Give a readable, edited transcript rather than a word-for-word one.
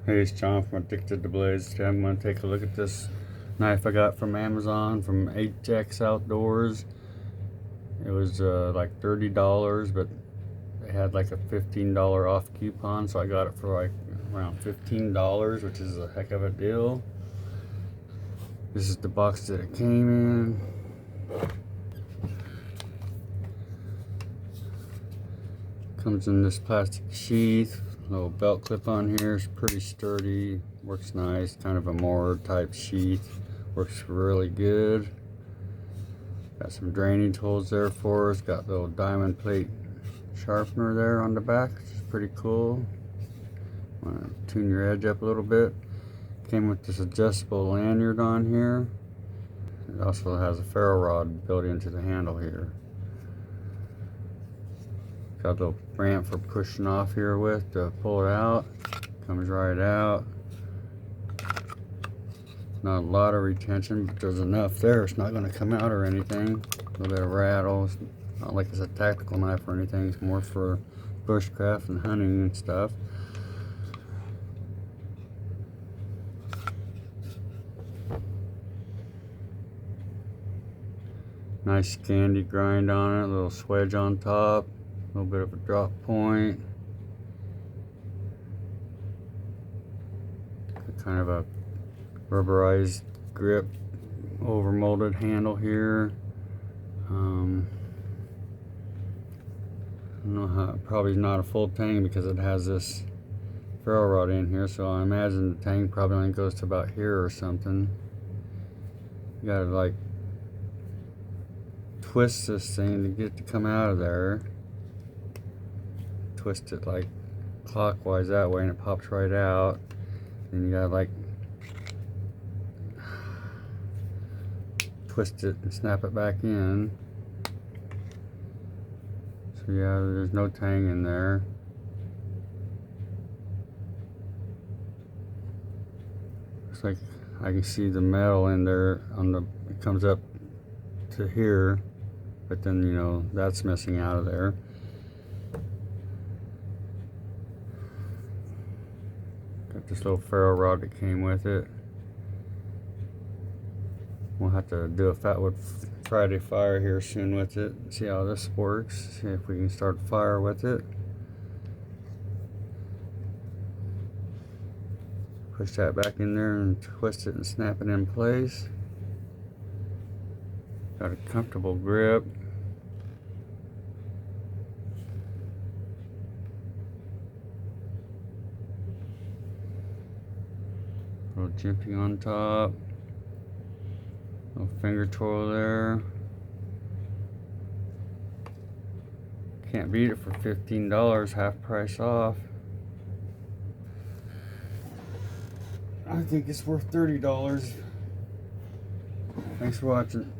Hey, it's John from Addicted to Blades. Today I'm going to take a look at this knife I got from Amazon from HX Outdoors. It was like $30, but they had like a $15 off coupon, so I got it for like around $15, which is a heck of a deal. This is the box that it came in. Comes in this plastic sheath. Little belt clip on here. It's pretty sturdy. Works nice. Kind of a more type sheath. Works really good. Got some draining tools there for us. Got a little diamond plate sharpener there on the back, which is pretty cool. Want to tune your edge up a little bit. Came with this adjustable lanyard on here. It also has a ferro rod built into the handle here. Got a little ramp for pushing off here with to pull it out. Comes right out. Not a lot of retention, but there's enough there. It's not going to come out or anything. A little bit of rattle. It's not like it's a tactical knife or anything. It's more for bushcraft and hunting and stuff. Nice candy grind on it. A little swedge on top. A little bit of a drop point. Kind of a rubberized grip, over molded handle here. I don't know how, probably not a full tang because it has this ferro rod in here, so I imagine the tang probably only goes to about here or something. You gotta like twist this thing to get it to come out of there. Twist it like clockwise that way and it pops right out. Then you gotta like twist it and snap it back in. So yeah, there's no tang in there. Looks like I can see the metal in there on the, it comes up to here, but then you know that's missing out of there. Got this little ferro rod that came with it. We'll have to do a Fatwood Friday fire here soon with it. See how this works. See if we can start a fire with it. Push that back in there and twist it and snap it in place. Got a comfortable grip. Little jimpy on top. Little finger tool there. Can't beat it for $15, half price off. I think it's worth $30. Thanks for watching.